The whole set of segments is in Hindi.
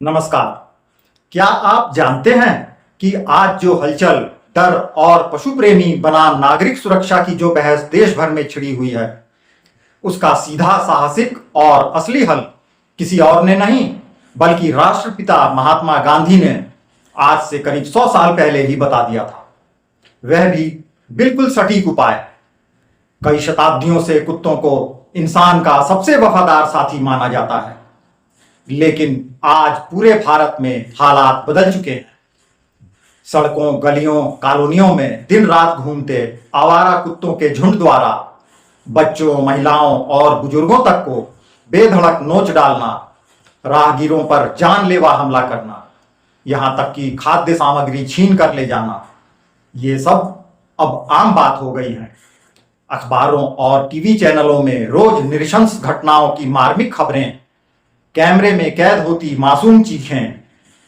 नमस्कार। क्या आप जानते हैं कि आज जो हलचल, डर और पशु प्रेमी बनाम नागरिक सुरक्षा की जो बहस देश भर में छिड़ी हुई है, उसका सीधा, साहसिक और असली हल किसी और ने नहीं बल्कि राष्ट्रपिता महात्मा गांधी ने आज से करीब 100 साल पहले ही बता दिया था। वह भी बिल्कुल सटीक उपाय। कई शताब्दियों से कुत्तों को इंसान का सबसे वफादार साथी माना जाता है, लेकिन आज पूरे भारत में हालात बदल चुके हैं। सड़कों, गलियों, कॉलोनियों में दिन रात घूमते आवारा कुत्तों के झुंड द्वारा बच्चों, महिलाओं और बुजुर्गों तक को बेधड़क नोच डालना, राहगीरों पर जानलेवा हमला करना, यहां तक कि खाद्य सामग्री छीन कर ले जाना, ये सब अब आम बात हो गई है। अखबारों और टीवी चैनलों में रोज नृशंस घटनाओं की मार्मिक खबरें, कैमरे में कैद होती मासूम चीखें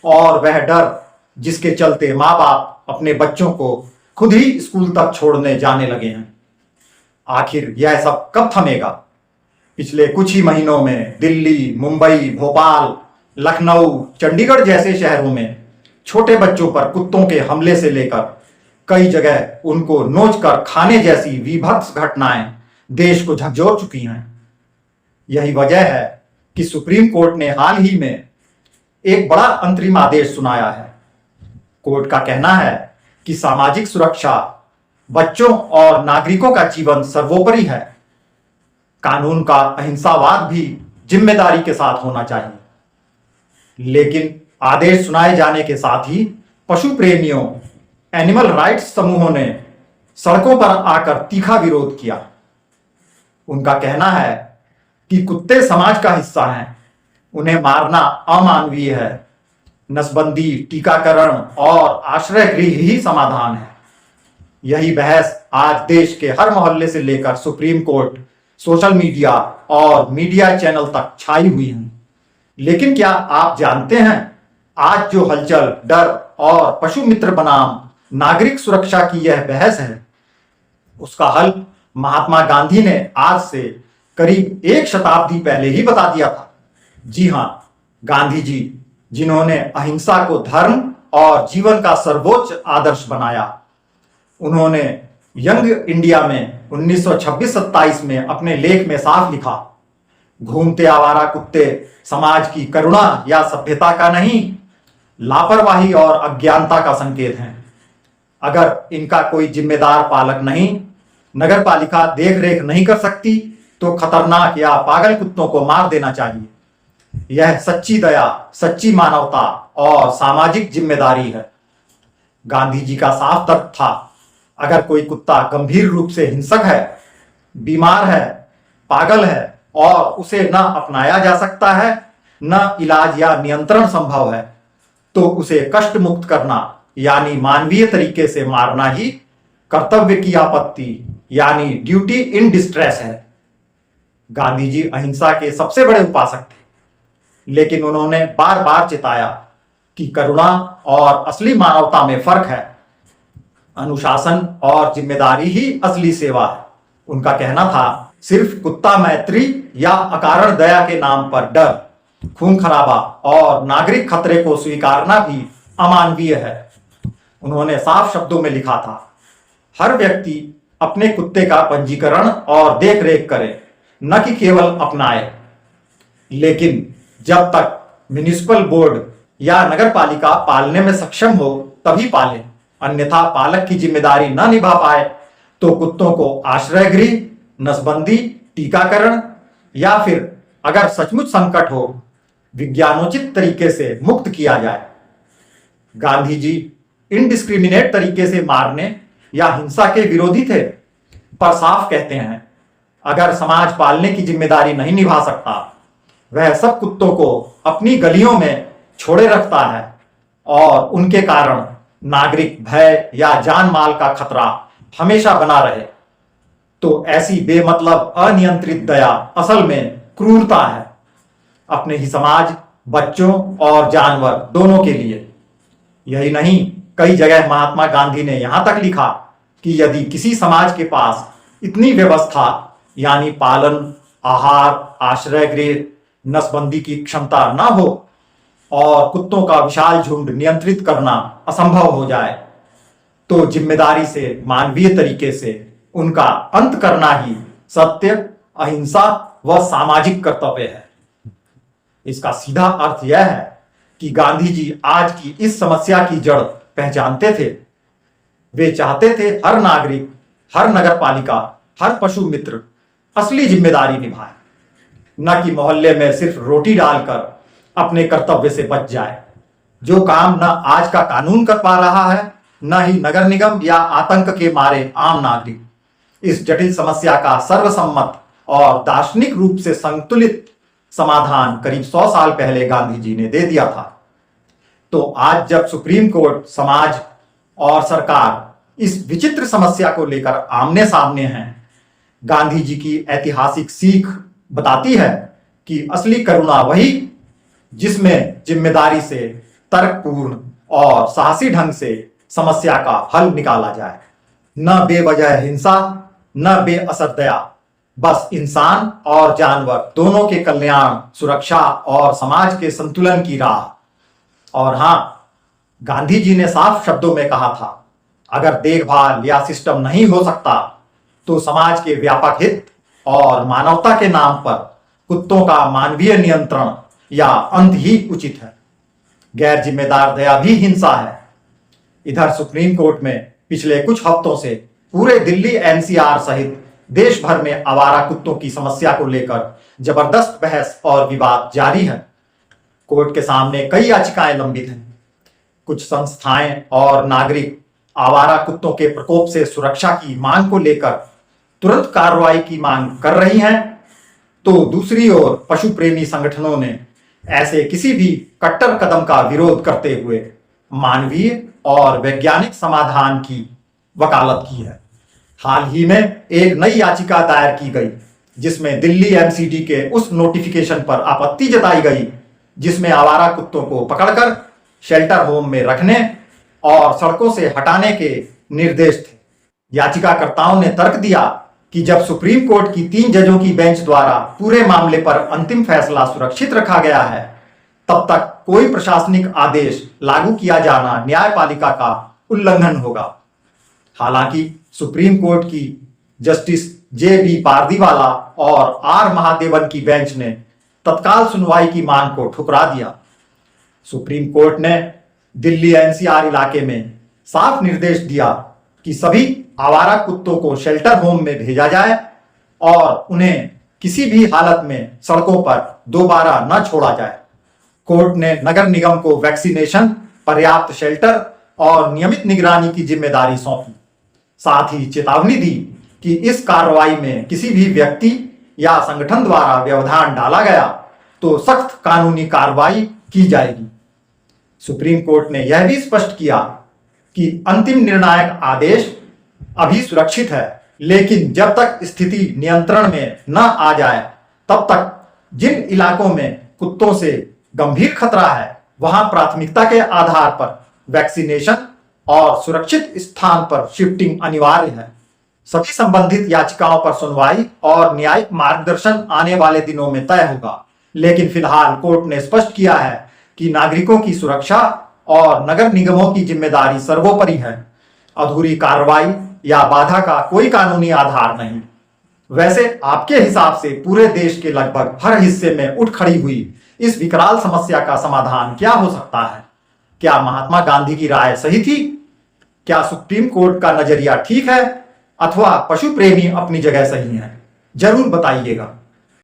और वह डर जिसके चलते माँ बाप अपने बच्चों को खुद ही स्कूल तक छोड़ने जाने लगे हैं। आखिर यह सब कब थमेगा? पिछले कुछ ही महीनों में दिल्ली, मुंबई, भोपाल, लखनऊ, चंडीगढ़ जैसे शहरों में छोटे बच्चों पर कुत्तों के हमले से लेकर कई जगह उनको नोच कर खाने जैसी विभत्स घटनाएं देश को झकझोर चुकी हैं। यही वजह है कि सुप्रीम कोर्ट ने हाल ही में एक बड़ा अंतरिम आदेश सुनाया है। कोर्ट का कहना है कि सामाजिक सुरक्षा, बच्चों और नागरिकों का जीवन सर्वोपरि है। कानून का अहिंसावाद भी जिम्मेदारी के साथ होना चाहिए। लेकिन आदेश सुनाए जाने के साथ ही पशु प्रेमियों, एनिमल राइट्स समूहों ने सड़कों पर आकर तीखा विरोध किया। उनका कहना है कि कुत्ते समाज का हिस्सा हैं, उन्हें मारना अमानवीय है। नसबंदी, टीकाकरण और आश्रय गृह ही समाधान है। यही बहस आज देश के हर मोहल्ले से लेकर सुप्रीम कोर्ट, सोशल मीडिया और मीडिया चैनल तक छाई हुई है। लेकिन क्या आप जानते हैं, आज जो हलचल, डर और पशु मित्र बनाम नागरिक सुरक्षा की यह बहस है, उसका हल महात्मा गांधी ने आज से करीब एक शताब्दी पहले ही बता दिया था। जी हां, गांधी जी, जिन्होंने अहिंसा को धर्म और जीवन का सर्वोच्च आदर्श बनाया। उन्होंने यंग इंडिया में 1926-27 में अपने लेख में साफ लिखा, घूमते आवारा कुत्ते समाज की करुणा या सभ्यता का नहीं, लापरवाही और अज्ञानता का संकेत हैं। अगर इनका कोई जिम्मेदार पालक नहीं, नगर पालिका देख रेख नहीं कर सकती, तो खतरनाक या पागल कुत्तों को मार देना चाहिए। यह सच्ची दया, सच्ची मानवता और सामाजिक जिम्मेदारी है। गांधी जी का साफ तर्क था, अगर कोई कुत्ता गंभीर रूप से हिंसक है, बीमार है, पागल है और उसे न अपनाया जा सकता है, न इलाज या नियंत्रण संभव है, तो उसे कष्ट मुक्त करना यानी मानवीय तरीके से मारना ही कर्तव्य की आपत्ति यानी ड्यूटी इन डिस्ट्रेस है। गांधी जी अहिंसा के सबसे बड़े उपासक थे, लेकिन उन्होंने बार बार चिताया कि करुणा और असली मानवता में फर्क है। अनुशासन और जिम्मेदारी ही असली सेवा है। उनका कहना था, सिर्फ कुत्ता मैत्री या अकारण दया के नाम पर डर, खून खराबा और नागरिक खतरे को स्वीकारना भी अमानवीय है। उन्होंने साफ शब्दों में लिखा था, हर व्यक्ति अपने कुत्ते का पंजीकरण और देख रेख करे, न कि केवल अपनाए। लेकिन जब तक म्युनिसिपल बोर्ड या नगर पालिका पालने में सक्षम हो तभी पाले, अन्यथा पालक की जिम्मेदारी न निभा पाए तो कुत्तों को आश्रय गृह, नसबंदी, टीकाकरण या फिर अगर सचमुच संकट हो, विज्ञानोचित तरीके से मुक्त किया जाए। गांधी जी इनडिस्क्रिमिनेट तरीके से मारने या हिंसा के विरोधी थे, पर साफ कहते हैं, अगर समाज पालने की जिम्मेदारी नहीं निभा सकता, वह सब कुत्तों को अपनी गलियों में छोड़े रखता है और उनके कारण नागरिक भय या जान माल का खतरा हमेशा बना रहे, तो ऐसी बेमतलब अनियंत्रित दया असल में क्रूरता है, अपने ही समाज, बच्चों और जानवर दोनों के लिए। यही नहीं, कई जगह महात्मा गांधी ने यहां तक लिखा कि यदि किसी समाज के पास इतनी व्यवस्था यानी पालन, आहार, आश्रय गृह, नसबंदी की क्षमता न हो, और कुत्तों का विशाल झुंड नियंत्रित करना असंभव हो जाए तो जिम्मेदारी से, मानवीय तरीके से उनका अंत करना ही सत्य, अहिंसा व सामाजिक कर्तव्य है। इसका सीधा अर्थ यह है कि गांधी जी आज की इस समस्या की जड़ पहचानते थे। वे चाहते थे हर नागरिक, हर नगरपालिका, हर पशु मित्र असली जिम्मेदारी निभाए, न कि मोहल्ले में सिर्फ रोटी डालकर अपने कर्तव्य से बच जाए। जो काम न आज का कानून कर पा रहा है, न ही नगर निगम या आतंक के मारे आम नागरिक। इस जटिल समस्या का सर्वसम्मत और दार्शनिक रूप से संतुलित समाधान करीब 100 साल पहले गांधी जी ने दे दिया था। तो आज जब सुप्रीम कोर्ट, समाज और सरकार इस विचित्र समस्या को लेकर आमने सामने हैं, गांधी जी की ऐतिहासिक सीख बताती है कि असली करुणा वही जिसमें जिम्मेदारी से, तर्कपूर्ण और साहसी ढंग से समस्या का हल निकाला जाए। न बेवजह हिंसा, न बेअसर दया, बस इंसान और जानवर दोनों के कल्याण, सुरक्षा और समाज के संतुलन की राह। और हां, गांधी जी ने साफ शब्दों में कहा था, अगर देखभाल या सिस्टम नहीं हो सकता तो समाज के व्यापक हित और मानवता के नाम पर कुत्तों का मानवीय नियंत्रण या अंत ही उचित है। गैर जिम्मेदार दया भी हिंसा है। इधर सुप्रीम कोर्ट में पिछले कुछ हफ्तों से पूरे दिल्ली एनसीआर सहित देश भर में आवारा कुत्तों की समस्या को लेकर जबरदस्त बहस और विवाद जारी है। कोर्ट के सामने कई याचिकाएं लंबित हैं। कुछ संस्थाएं और नागरिक आवारा कुत्तों के प्रकोप से सुरक्षा की मांग को लेकर तुरंत कार्रवाई की मांग कर रही हैं, तो दूसरी ओर पशु प्रेमी संगठनों ने ऐसे किसी भी कट्टर कदम का विरोध करते हुए मानवीय और वैज्ञानिक समाधान की वकालत की है। हाल ही में एक नई याचिका दायर की गई जिसमें दिल्ली एमसीडी के उस नोटिफिकेशन पर आपत्ति जताई गई जिसमें आवारा कुत्तों को पकड़कर शेल्टर होम में रखने और सड़कों से हटाने के निर्देश थे। याचिकाकर्ताओं ने तर्क दिया कि जब सुप्रीम कोर्ट की 3 जजों की बेंच द्वारा पूरे मामले पर अंतिम फैसला सुरक्षित रखा गया है, तब तक कोई प्रशासनिक आदेश लागू किया जाना न्यायपालिका का उल्लंघन होगा। हालांकि सुप्रीम कोर्ट की जस्टिस जे.बी. पारदीवाला और आर. महादेवन की बेंच ने तत्काल सुनवाई की मांग को ठुकरा दिया। सुप्रीम कोर्ट ने दिल्ली एनसीआर इलाके में साफ निर्देश दिया कि सभी आवारा कुत्तों को शेल्टर होम में भेजा जाए और उन्हें किसी भी हालत में सड़कों पर दोबारा न छोड़ा जाए। कोर्ट ने नगर निगम को वैक्सीनेशन, पर्याप्त शेल्टर और नियमित निगरानी की जिम्मेदारी सौंपी। साथ ही चेतावनी दी कि इस कार्रवाई में किसी भी व्यक्ति या संगठन द्वारा व्यवधान डाला गया तो सख्त कानूनी कार्रवाई की जाएगी। सुप्रीम कोर्ट ने यह भी स्पष्ट किया कि अंतिम निर्णायक आदेश अभी सुरक्षित है, लेकिन जब तक स्थिति नियंत्रण में न आ जाए तब तक जिन इलाकों में कुत्तों से गंभीर खतरा है वहां प्राथमिकता के आधार पर वैक्सीनेशन और सुरक्षित स्थान पर शिफ्टिंग अनिवार्य है। सभी संबंधित याचिकाओं पर सुनवाई और न्यायिक मार्गदर्शन आने वाले दिनों में तय होगा, लेकिन फिलहाल कोर्ट ने स्पष्ट किया है कि नागरिकों की सुरक्षा और नगर निगमों की जिम्मेदारी सर्वोपरि है। अधूरी कार्रवाई या बाधा का कोई कानूनी आधार नहीं। वैसे आपके हिसाब से पूरे देश के लगभग हर हिस्से में उठ खड़ी हुई इस विकराल समस्या का समाधान क्या हो सकता है? क्या महात्मा गांधी की राय सही थी? क्या सुप्रीम कोर्ट का नजरिया ठीक है? अथवा पशु प्रेमी अपनी जगह सही है? जरूर बताइएगा।